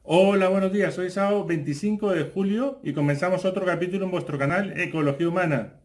Hola, buenos días. Hoy es sábado 25 de julio y comenzamos otro capítulo en vuestro canal Ecología Humana.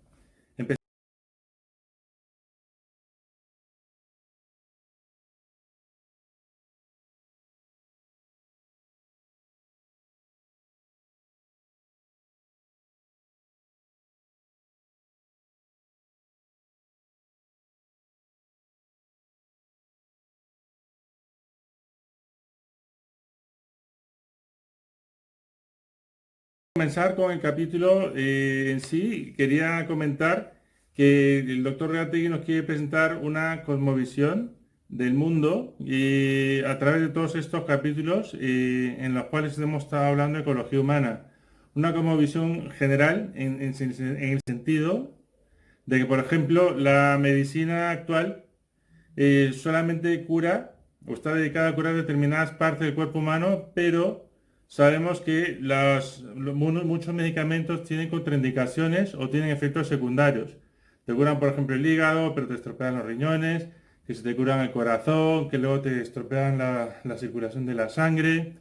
Comenzar con el capítulo en sí. Quería comentar que el doctor Reategui nos quiere presentar una cosmovisión del mundo y a través de todos estos capítulos en los cuales hemos estado hablando de ecología humana. Una cosmovisión general en el sentido de que, por ejemplo, la medicina actual solamente cura o está dedicada a curar determinadas partes del cuerpo humano, pero sabemos que muchos medicamentos tienen contraindicaciones o tienen efectos secundarios. Te curan, por ejemplo, el hígado, pero te estropean los riñones, que se te curan el corazón, que luego te estropean la circulación de la sangre.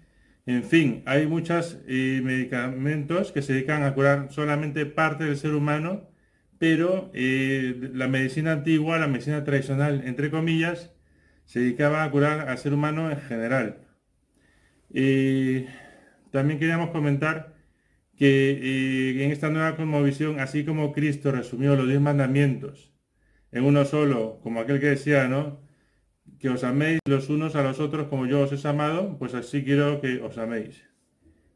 En fin, hay muchos medicamentos que se dedican a curar solamente parte del ser humano, pero la medicina antigua, la medicina tradicional, entre comillas, se dedicaba a curar al ser humano en general. Y también queríamos comentar que en esta nueva cosmovisión, así como Cristo resumió los 10 mandamientos en uno solo, como aquel que decía, ¿no? Que os améis los unos a los otros como yo os he amado, pues así quiero que os améis.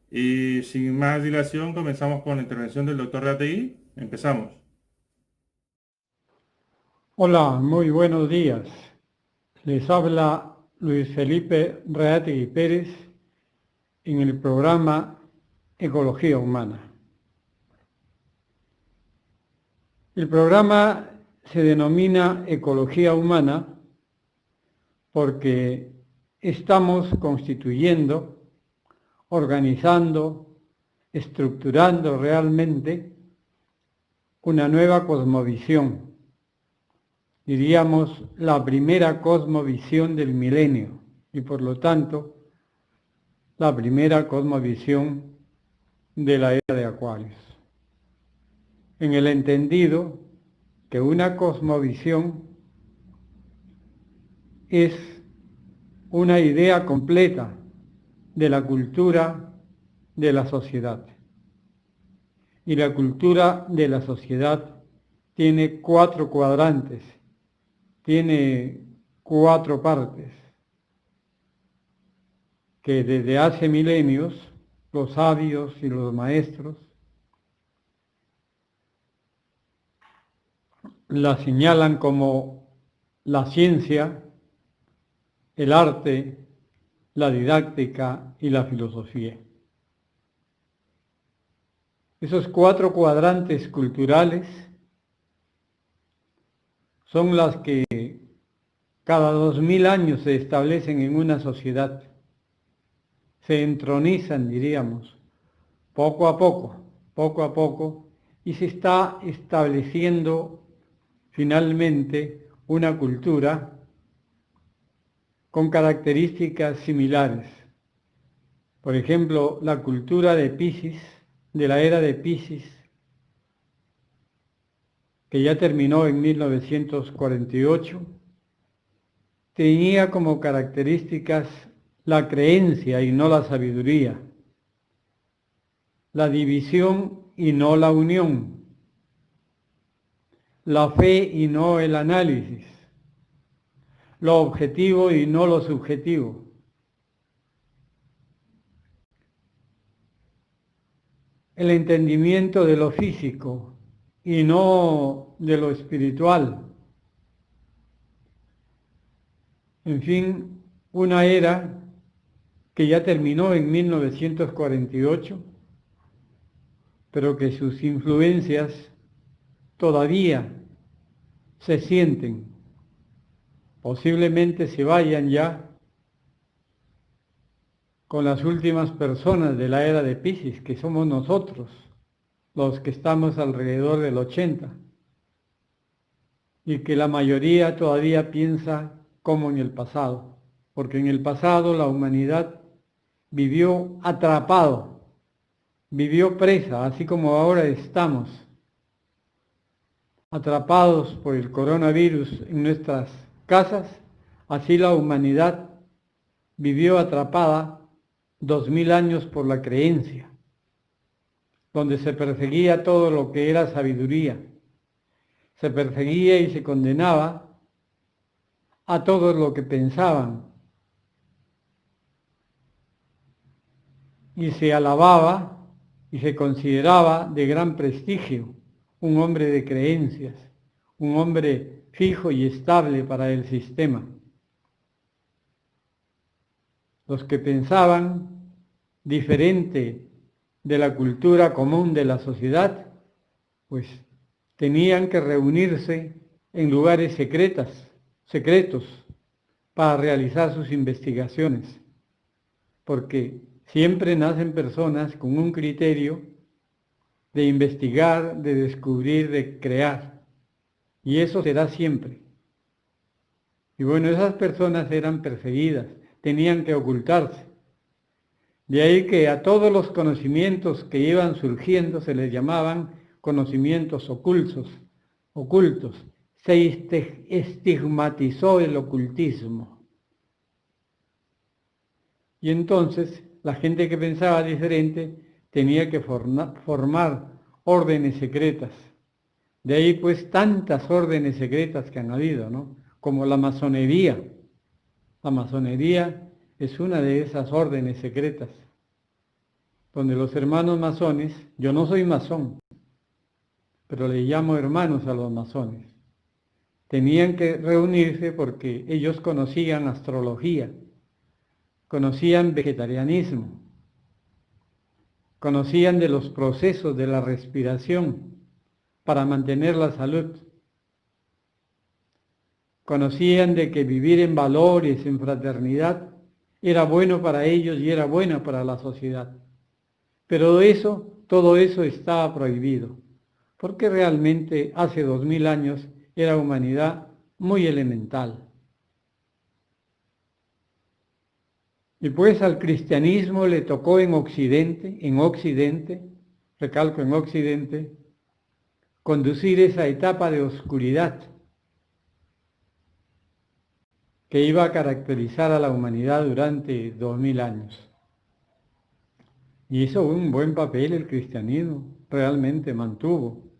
Y sin más dilación, comenzamos con la intervención del doctor Rategui. Empezamos. Hola, muy buenos días. Les habla Luis Felipe Reategui Pérez en el programa Ecología Humana. El programa se denomina Ecología Humana porque estamos constituyendo, organizando, estructurando realmente una nueva cosmovisión, diríamos la primera cosmovisión del milenio y por lo tanto la primera cosmovisión de la era de Acuarios, en el entendido que una cosmovisión es una idea completa de la cultura de la sociedad. Y la cultura de la sociedad tiene 4 cuadrantes, tiene 4 partes, que desde hace milenios los sabios y los maestros la señalan como la ciencia, el arte, la didáctica y la filosofía. Esos 4 cuadrantes culturales son las que cada 2000 años se establecen en una sociedad, se entronizan, diríamos, poco a poco, y se está estableciendo finalmente una cultura con características similares. Por ejemplo, la cultura de Piscis, de la era de Piscis, que ya terminó en 1948, tenía como características la creencia y no la sabiduría, la división y no la unión, la fe y no el análisis, lo objetivo y no lo subjetivo. El entendimiento de lo físico y no de lo espiritual. En fin, una era que ya terminó en 1948, pero que sus influencias todavía se sienten. Posiblemente se vayan ya con las últimas personas de la era de Piscis, que somos nosotros, los que estamos alrededor del 80, y que la mayoría todavía piensa como en el pasado, porque en el pasado la humanidad vivió atrapado, vivió presa, así como ahora estamos atrapados por el coronavirus en nuestras casas, así la humanidad vivió atrapada 2000 años por la creencia, donde se perseguía todo lo que era sabiduría, se perseguía y se condenaba a todo lo que pensaban, y se alababa y se consideraba de gran prestigio un hombre de creencias, un hombre fijo y estable para el sistema. Los que pensaban diferente de la cultura común de la sociedad, pues tenían que reunirse en lugares secretos, para realizar sus investigaciones, porque siempre nacen personas con un criterio de investigar, de descubrir, de crear, y eso será siempre. Y bueno, esas personas eran perseguidas, tenían que ocultarse. De ahí que a todos los conocimientos que iban surgiendo se les llamaban conocimientos ocultos. Se estigmatizó el ocultismo. Y entonces la gente que pensaba diferente tenía que formar órdenes secretas. De ahí pues tantas órdenes secretas que han habido, ¿no? Como la masonería. La masonería es una de esas órdenes secretas, donde los hermanos masones, yo no soy masón, pero le llamo hermanos a los masones, tenían que reunirse porque ellos conocían astrología, conocían vegetarianismo, conocían de los procesos de la respiración para mantener la salud, conocían de que vivir en valores, en fraternidad, era bueno para ellos y era bueno para la sociedad. Pero todo eso estaba prohibido, porque realmente hace 2000 años era humanidad muy elemental. Y pues al cristianismo le tocó en Occidente, recalco en Occidente, conducir esa etapa de oscuridad que iba a caracterizar a la humanidad durante 2000 años. Y hizo un buen papel el cristianismo, realmente mantuvo.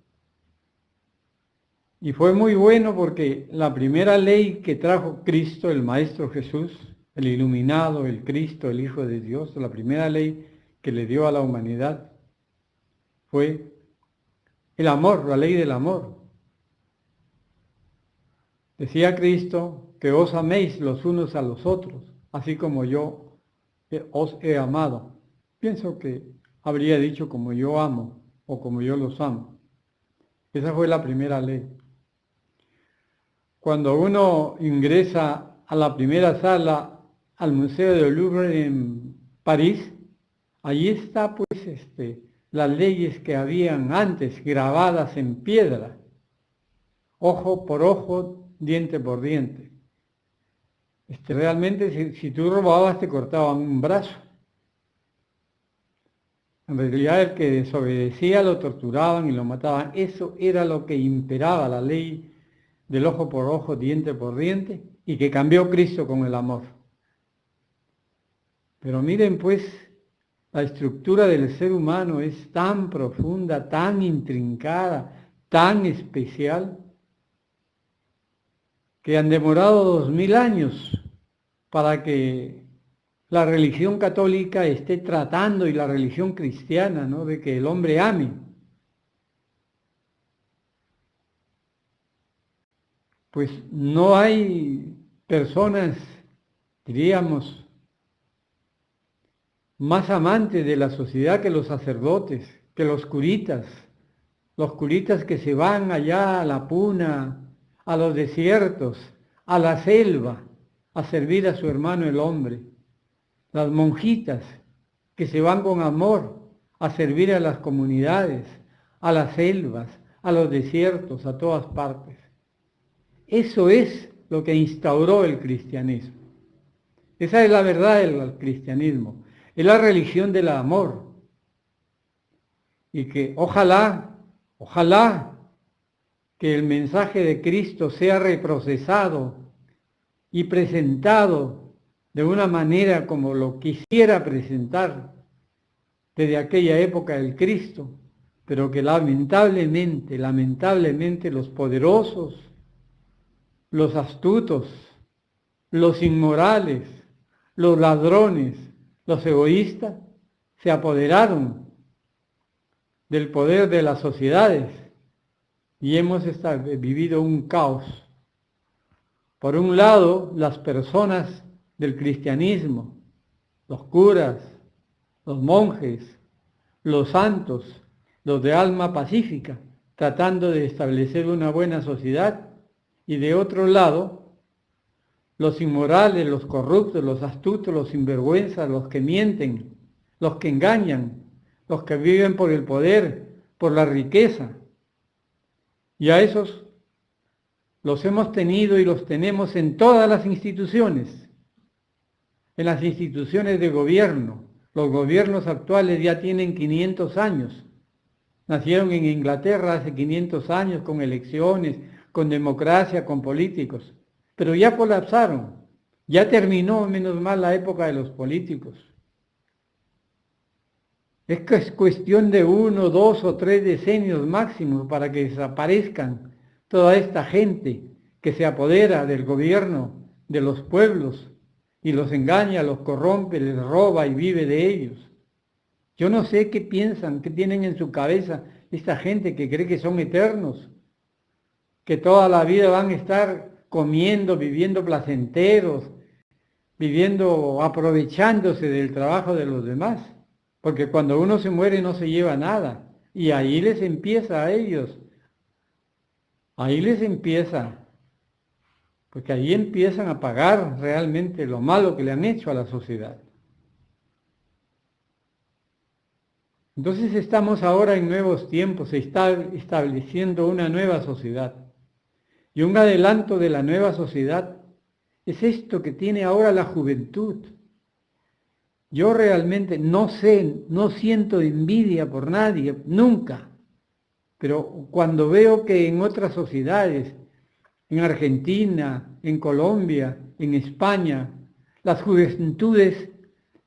Y fue muy bueno porque la primera ley que trajo Cristo, el Maestro Jesús, el iluminado, el Cristo, el Hijo de Dios, la primera ley que le dio a la humanidad fue el amor, la ley del amor. Decía Cristo que os améis los unos a los otros, así como yo os he amado. Pienso que habría dicho como yo amo o como yo los amo. Esa fue la primera ley. Cuando uno ingresa a la primera sala al Museo del Louvre en París, allí está pues las leyes que habían antes grabadas en piedra, ojo por ojo, diente por diente. Realmente si tú robabas te cortaban un brazo. En realidad el que desobedecía lo torturaban y lo mataban. Eso era lo que imperaba, la ley del ojo por ojo, diente por diente, y que cambió Cristo con el amor. Pero miren pues, la estructura del ser humano es tan profunda, tan intrincada, tan especial, que han demorado 2000 años para que la religión católica esté tratando, y la religión cristiana, ¿no?, de que el hombre ame. Pues no hay personas, diríamos, más amantes de la sociedad que los sacerdotes, que los curitas que se van allá a la puna, a los desiertos, a la selva, a servir a su hermano el hombre. Las monjitas que se van con amor a servir a las comunidades, a las selvas, a los desiertos, a todas partes. Eso es lo que instauró el cristianismo. Esa es la verdad del cristianismo. es la religión del amor. Y que ojalá que el mensaje de Cristo sea reprocesado y presentado de una manera como lo quisiera presentar desde aquella época del Cristo, pero que lamentablemente los poderosos, los astutos, los inmorales, los ladrones, los egoístas, se apoderaron del poder de las sociedades y hemos vivido un caos. Por un lado, las personas del cristianismo, los curas, los monjes, los santos, los de alma pacífica, tratando de establecer una buena sociedad, y de otro lado, los inmorales, los corruptos, los astutos, los sinvergüenzas, los que mienten, los que engañan, los que viven por el poder, por la riqueza. Y a esos los hemos tenido y los tenemos en todas las instituciones, en las instituciones de gobierno. Los gobiernos actuales ya tienen 500 años. Nacieron en Inglaterra hace 500 años con elecciones, con democracia, con políticos. Pero ya colapsaron. Ya terminó, menos mal, la época de los políticos. Es que es cuestión de 1, 2 o 3 decenios máximo para que desaparezcan toda esta gente que se apodera del gobierno de los pueblos y los engaña, los corrompe, les roba y vive de ellos. Yo no sé qué piensan, qué tienen en su cabeza esta gente que cree que son eternos, que toda la vida van a estar comiendo, viviendo placenteros, viviendo, aprovechándose del trabajo de los demás. Porque cuando uno se muere no se lleva nada. Y ahí les empieza a ellos. Ahí les empieza. Porque ahí empiezan a pagar realmente lo malo que le han hecho a la sociedad. Entonces estamos ahora en nuevos tiempos, se está estableciendo una nueva sociedad. Y un adelanto de la nueva sociedad es esto que tiene ahora la juventud. Yo realmente no siento envidia por nadie, nunca. Pero cuando veo que en otras sociedades, en Argentina, en Colombia, en España, las juventudes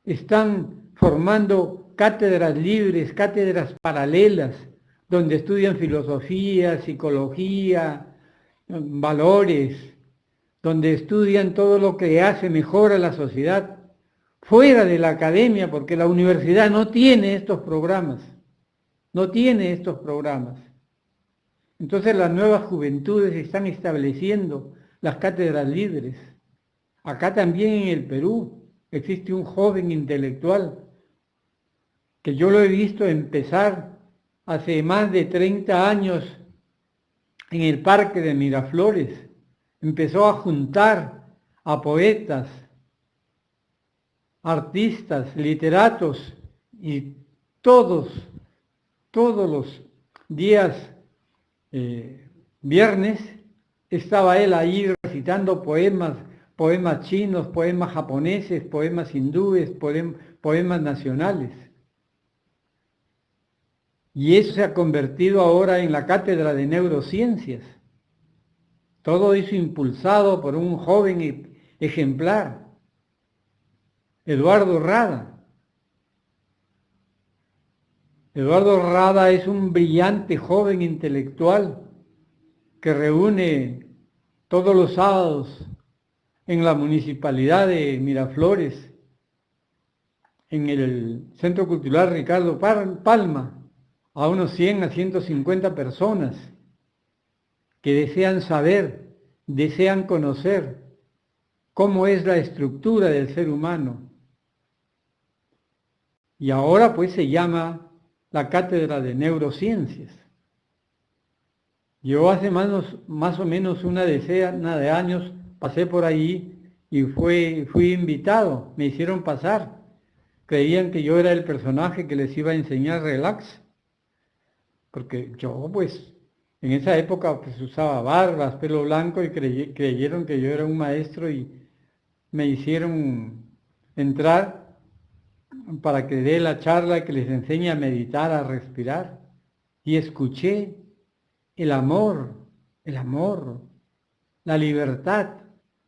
están formando cátedras libres, cátedras paralelas, donde estudian filosofía, psicología, valores, donde estudian todo lo que hace mejor a la sociedad, fuera de la academia, porque la universidad no tiene estos programas, Entonces las nuevas juventudes están estableciendo las cátedras libres. Acá también en el Perú existe un joven intelectual que yo lo he visto empezar hace más de 30 años en el Parque de Miraflores. Empezó a juntar a poetas, artistas, literatos, y todos los días, viernes, estaba él ahí recitando poemas chinos, poemas japoneses, poemas hindúes, poemas nacionales. Y eso se ha convertido ahora en la cátedra de neurociencias. Todo eso impulsado por un joven ejemplar, Eduardo Rada. Eduardo Rada es un brillante joven intelectual que reúne todos los sábados en la municipalidad de Miraflores, en el Centro Cultural Ricardo Palma, a unos 100 a 150 personas que desean saber, desean conocer cómo es la estructura del ser humano. Y ahora pues se llama la Cátedra de Neurociencias. Yo hace más o menos una decena de años pasé por ahí y fui invitado, me hicieron pasar. Creían que yo era el personaje que les iba a enseñar relax. Porque yo pues en esa época pues usaba barbas, pelo blanco y creyeron que yo era un maestro y me hicieron entrar para que dé la charla que les enseñe a meditar, a respirar. Y escuché el amor, la libertad,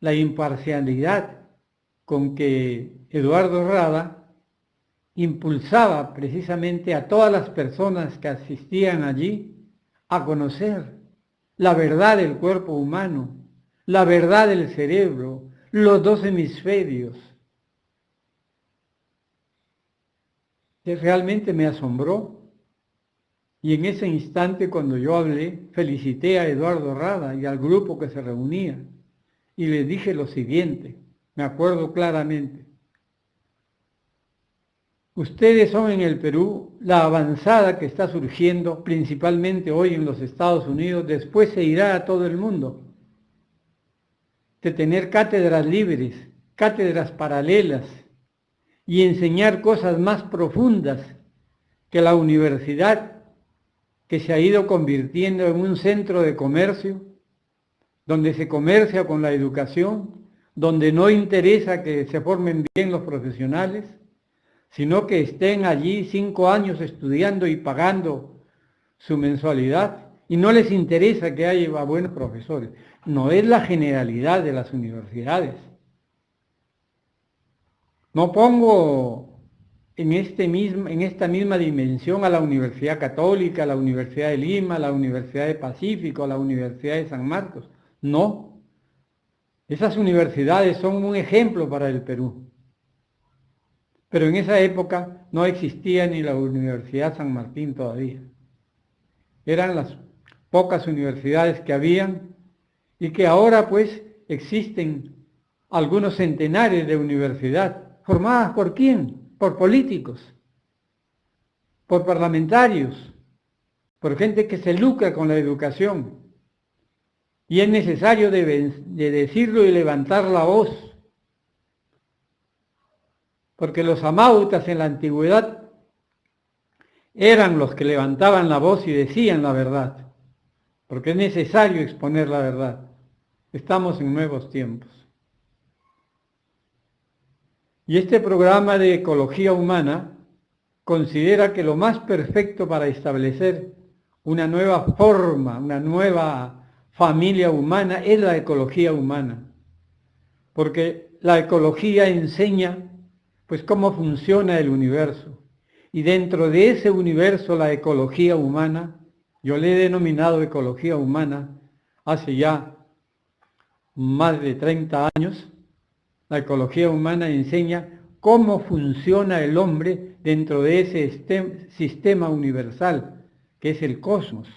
la imparcialidad con que Eduardo Rada impulsaba precisamente a todas las personas que asistían allí a conocer la verdad del cuerpo humano, la verdad del cerebro, los dos hemisferios. Que realmente me asombró. Y en ese instante, cuando yo hablé, felicité a Eduardo Rada y al grupo que se reunía y les dije lo siguiente, me acuerdo claramente. Ustedes son en el Perú la avanzada que está surgiendo principalmente hoy en los Estados Unidos, después se irá a todo el mundo, de tener cátedras libres, cátedras paralelas y enseñar cosas más profundas que la universidad, que se ha ido convirtiendo en un centro de comercio, donde se comercia con la educación, donde no interesa que se formen bien los profesionales, sino que estén allí 5 años estudiando y pagando su mensualidad, y no les interesa que haya buenos profesores. No es la generalidad de las universidades. No pongo en esta misma dimensión a la Universidad Católica, a la Universidad de Lima, a la Universidad de Pacífico, a la Universidad de San Marcos. No. Esas universidades son un ejemplo para el Perú. Pero en esa época no existía ni la Universidad San Martín todavía. Eran las pocas universidades que habían y que ahora pues existen algunos centenares de universidades. ¿Formadas por quién? Por políticos, por parlamentarios, por gente que se lucra con la educación. Y es necesario de decirlo y levantar la voz, porque los amautas en la antigüedad eran los que levantaban la voz y decían la verdad, porque es necesario exponer la verdad. Estamos en nuevos tiempos. Y este programa de ecología humana considera que lo más perfecto para establecer una nueva forma, una nueva familia humana es la ecología humana. Porque la ecología enseña pues cómo funciona el universo. Y dentro de ese universo, la ecología humana, yo le he denominado ecología humana hace ya más de 30 años, la ecología humana enseña cómo funciona el hombre dentro de ese sistema universal, que es el cosmos,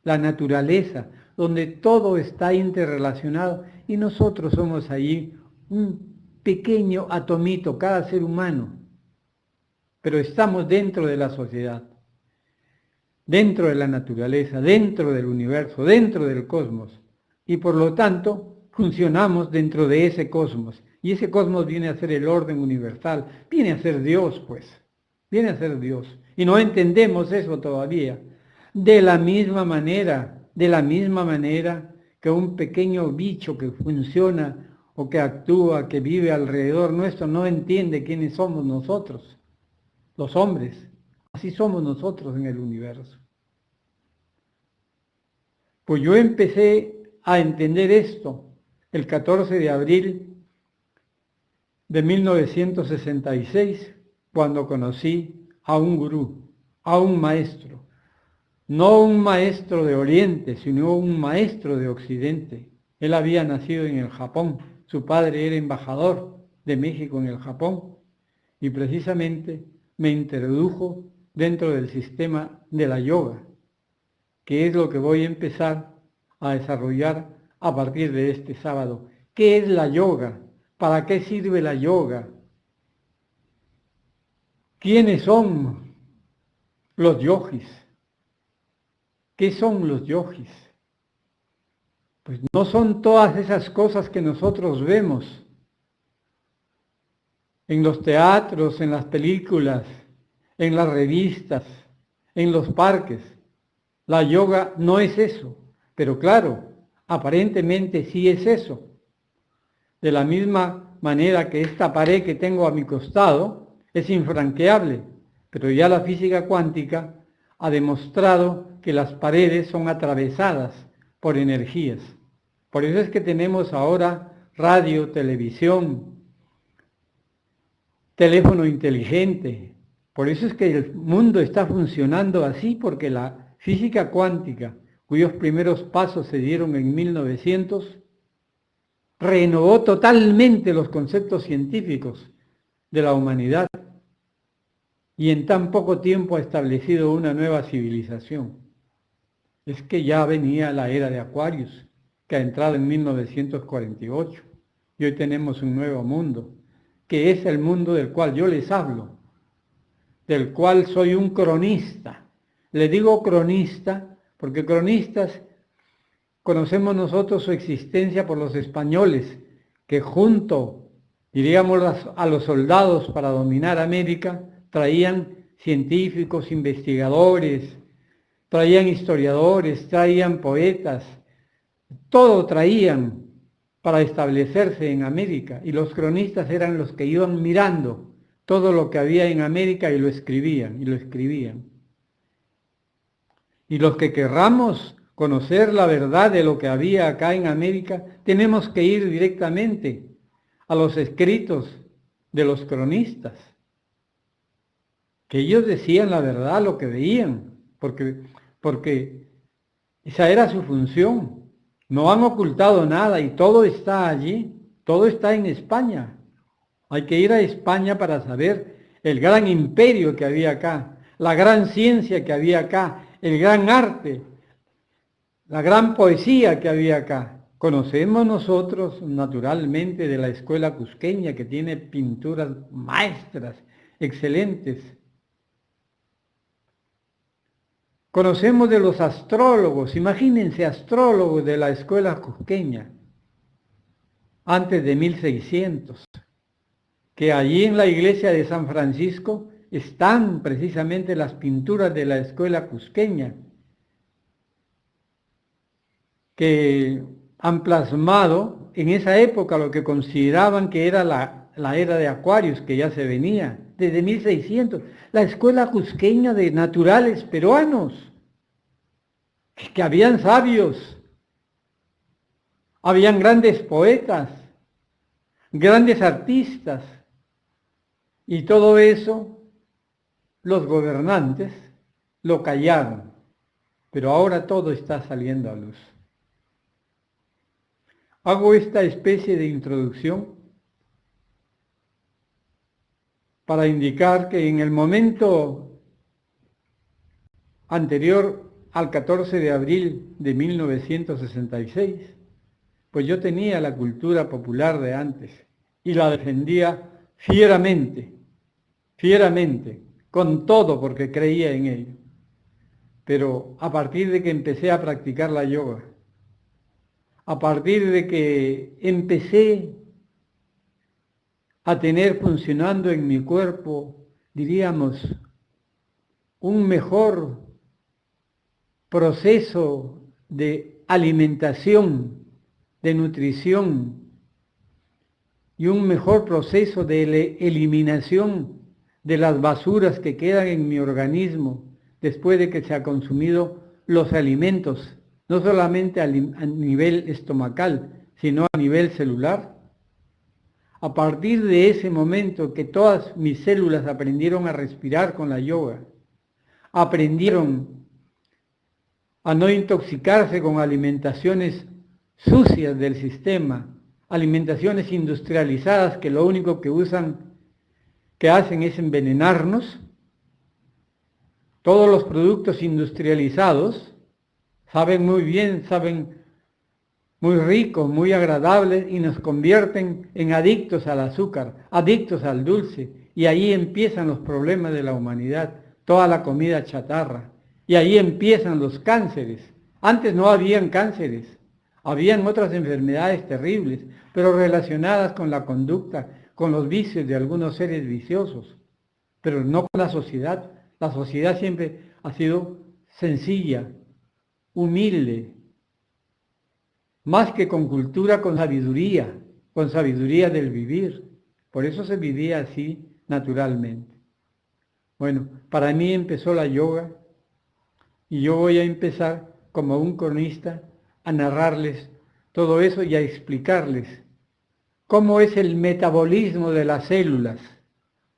la naturaleza, donde todo está interrelacionado y nosotros somos allí un pequeño atomito, cada ser humano, pero estamos dentro de la sociedad, dentro de la naturaleza, dentro del universo, dentro del cosmos, y por lo tanto funcionamos dentro de ese cosmos. Y ese cosmos viene a ser el orden universal, viene a ser Dios, pues, viene a ser Dios. Y no entendemos eso todavía. De la misma manera que un pequeño bicho que funciona o que actúa, que vive alrededor nuestro, no entiende quiénes somos nosotros, los hombres. Así somos nosotros en el universo. Pues yo empecé a entender esto el 14 de abril de 1966, cuando conocí a un gurú, a un maestro. No un maestro de Oriente, sino un maestro de Occidente. Él había nacido en el Japón, su padre era embajador de México en el Japón, y precisamente me introdujo dentro del sistema de la yoga, que es lo que voy a empezar a desarrollar a partir de este sábado. ¿Qué es la yoga? ¿Para qué sirve la yoga? ¿Quiénes son los yogis? ¿Qué son los yogis? Pues no son todas esas cosas que nosotros vemos en los teatros, en las películas, en las revistas, en los parques. La yoga no es eso, pero claro, aparentemente sí es eso. De la misma manera que esta pared que tengo a mi costado es infranqueable, pero ya la física cuántica ha demostrado que las paredes son atravesadas por energías. Por eso es que tenemos ahora radio, televisión, teléfono inteligente. Por eso es que el mundo está funcionando así, porque la física cuántica, cuyos primeros pasos se dieron en 1900, renovó totalmente los conceptos científicos de la humanidad y en tan poco tiempo ha establecido una nueva civilización. Es que ya venía la era de Aquarius, que ha entrado en 1948, y hoy tenemos un nuevo mundo, que es el mundo del cual yo les hablo, del cual soy un cronista. Le digo cronista porque cronistas conocemos nosotros su existencia por los españoles, que junto, diríamos, a los soldados para dominar América, traían científicos, investigadores, traían historiadores, traían poetas, todo traían para establecerse en América, y los cronistas eran los que iban mirando todo lo que había en América y lo escribían, y lo escribían. Y los que querramos conocer la verdad de lo que había acá en América, tenemos que ir directamente a los escritos de los cronistas, que ellos decían la verdad, lo que veían, porque esa era su función. No han ocultado nada y todo está allí, todo está en España. Hay que ir a España para saber el gran imperio que había acá, la gran ciencia que había acá, el gran arte, la gran poesía que había acá. Conocemos nosotros naturalmente de la escuela cusqueña, que tiene pinturas maestras, excelentes. Conocemos de los astrólogos, imagínense, astrólogos de la escuela cusqueña, antes de 1600, que allí en la iglesia de San Francisco están precisamente las pinturas de la escuela cusqueña, que han plasmado en esa época lo que consideraban que era la era de Aquarius, que ya se venía desde 1600, la escuela cusqueña de naturales peruanos, que habían sabios, habían grandes poetas, grandes artistas, y todo eso los gobernantes lo callaron, pero ahora todo está saliendo a luz. Hago esta especie de introducción para indicar que en el momento anterior al 14 de abril de 1966, pues yo tenía la cultura popular de antes y la defendía fieramente, con todo, porque creía en ello. Pero a partir de que empecé a practicar la yoga, a partir de que empecé a tener funcionando en mi cuerpo, diríamos, un mejor proceso de alimentación, de nutrición y un mejor proceso de eliminación de las basuras que quedan en mi organismo después de que se han consumido los alimentos, no solamente a nivel estomacal, sino a nivel celular. A partir de ese momento que todas mis células aprendieron a respirar con la yoga, aprendieron a no intoxicarse con alimentaciones sucias del sistema, alimentaciones industrializadas que lo único que hacen es envenenarnos. Todos los productos industrializados saben muy bien, saben muy ricos, muy agradables, y nos convierten en adictos al azúcar, adictos al dulce, y ahí empiezan los problemas de la humanidad, toda la comida chatarra, y ahí empiezan los cánceres. Antes no habían cánceres, habían otras enfermedades terribles, pero relacionadas con la conducta, con los vicios de algunos seres viciosos, pero no con la sociedad. La sociedad siempre ha sido sencilla, humilde, más que con cultura, con sabiduría del vivir. Por eso se vivía así naturalmente. Bueno, para mí empezó la yoga y yo voy a empezar como un cronista a narrarles todo eso y a explicarles cómo es el metabolismo de las células,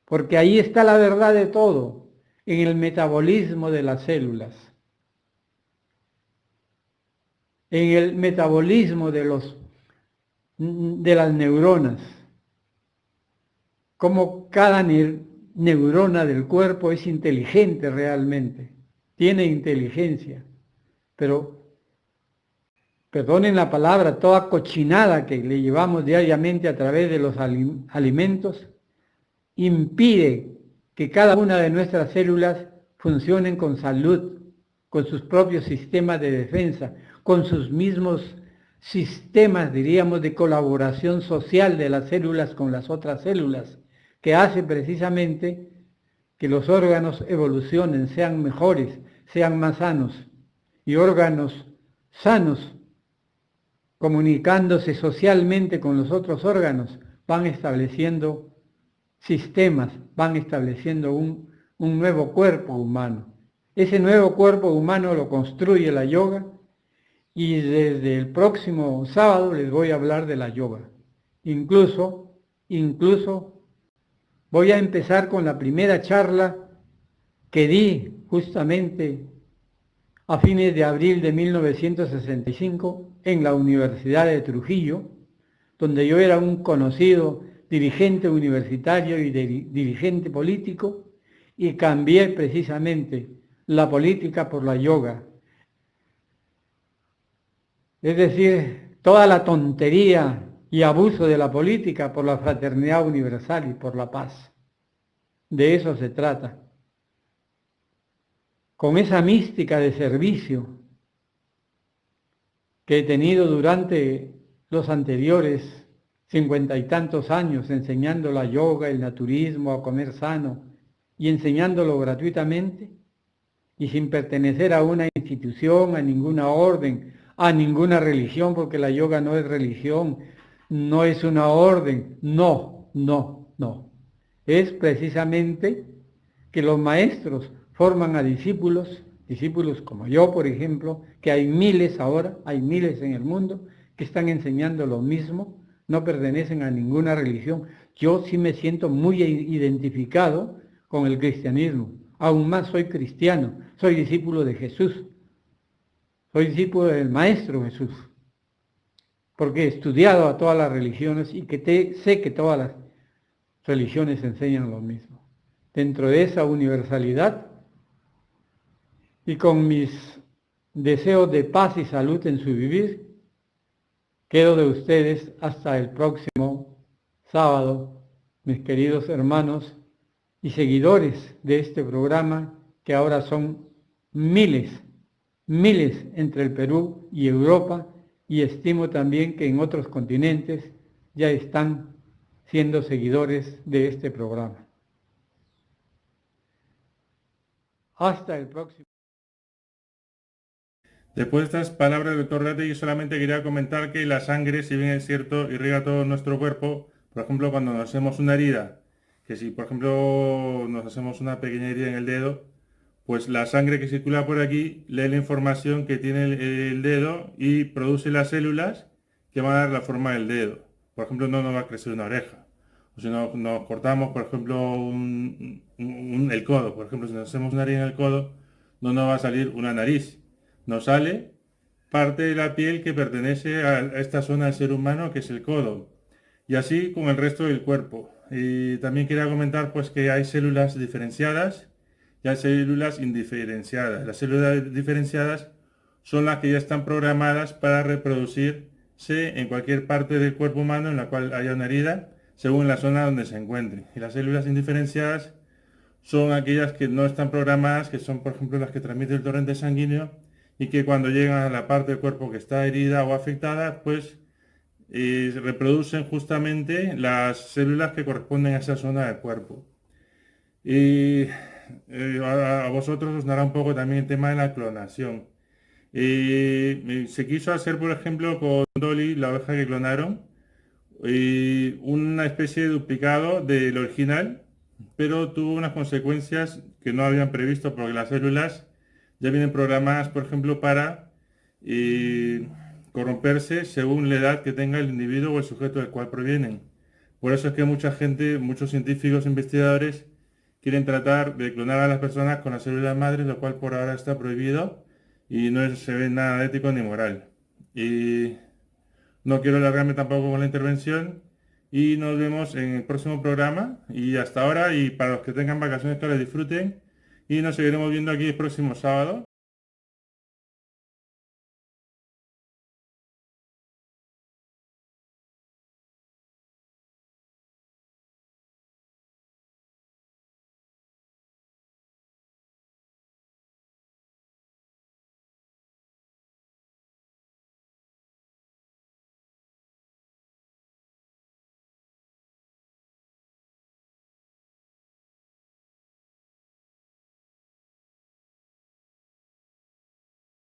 porque ahí está la verdad de todo, en el metabolismo de las células, en el metabolismo de las neuronas, cómo cada neurona del cuerpo es inteligente realmente, tiene inteligencia, pero perdonen la palabra, toda cochinada que le llevamos diariamente a través de los alimentos impide que cada una de nuestras células funcionen con salud, con sus propios sistemas de defensa, con sus mismos sistemas, diríamos, de colaboración social de las células con las otras células, que hace precisamente que los órganos evolucionen, sean mejores, sean más sanos. Y órganos sanos, comunicándose socialmente con los otros órganos, van estableciendo sistemas, van estableciendo un nuevo cuerpo humano. Ese nuevo cuerpo humano lo construye la yoga y desde el próximo sábado les voy a hablar de la yoga. Incluso voy a empezar con la primera charla que di justamente a fines de abril de 1965 en la Universidad de Trujillo, donde yo era un conocido dirigente universitario y dirigente político, y cambié precisamente la política por la yoga. Es decir, toda la tontería y abuso de la política por la fraternidad universal y por la paz. De eso se trata. Con esa mística de servicio que he tenido durante los anteriores 50 y tantos años enseñando la yoga, el naturismo, a comer sano y enseñándolo gratuitamente y sin pertenecer a una institución, a ninguna orden, a ninguna religión, porque la yoga no es religión, no es una orden, no. Es precisamente que los maestros forman a discípulos como yo, por ejemplo, que hay miles ahora, hay miles en el mundo, que están enseñando lo mismo, no pertenecen a ninguna religión. Yo sí me siento muy identificado con el cristianismo, aún más soy cristiano, soy discípulo de Jesús, soy discípulo del Maestro Jesús, porque he estudiado a todas las religiones y sé que todas las religiones enseñan lo mismo. Dentro de esa universalidad y con mis deseos de paz y salud en su vivir, quedo de ustedes hasta el próximo sábado, mis queridos hermanos y seguidores de este programa, que ahora son miles entre el Perú y Europa, y estimo también que en otros continentes ya están siendo seguidores de este programa. Hasta el próximo. Después de estas palabras del doctor Reategui, solamente quería comentar que la sangre, si bien es cierto, irriga todo nuestro cuerpo. Por ejemplo, cuando nos hacemos una herida, que si por ejemplo nos hacemos una pequeña herida en el dedo, pues la sangre que circula por aquí lee la información que tiene el dedo y produce las células que van a dar la forma del dedo. Por ejemplo, no nos va a crecer una oreja. O si nos cortamos, por ejemplo, el codo. Por ejemplo, si nos hacemos una herida en el codo, no nos va a salir una nariz. Nos sale parte de la piel que pertenece a esta zona del ser humano, que es el codo. Y así con el resto del cuerpo. Y también quería comentar pues que hay células diferenciadas y hay células indiferenciadas. Las células diferenciadas son las que ya están programadas para reproducirse en cualquier parte del cuerpo humano en la cual haya una herida, según la zona donde se encuentre. Y las células indiferenciadas son aquellas que no están programadas, que son por ejemplo las que transmiten el torrente sanguíneo y que cuando llegan a la parte del cuerpo que está herida o afectada, pues reproducen justamente las células que corresponden a esa zona del cuerpo. Y a vosotros os dará un poco también el tema de la clonación. Se quiso hacer, por ejemplo, con Dolly, la oveja que clonaron, una especie de duplicado del original, pero tuvo unas consecuencias que no habían previsto porque las células ya vienen programadas, por ejemplo, para corromperse según la edad que tenga el individuo o el sujeto del cual provienen. Por eso es que mucha gente, muchos científicos e investigadores quieren tratar de clonar a las personas con las células madres, lo cual por ahora está prohibido y se ve nada ético ni moral. Y no quiero alargarme tampoco con la intervención y nos vemos en el próximo programa y hasta ahora y para los que tengan vacaciones que les disfruten y nos seguiremos viendo aquí el próximo sábado.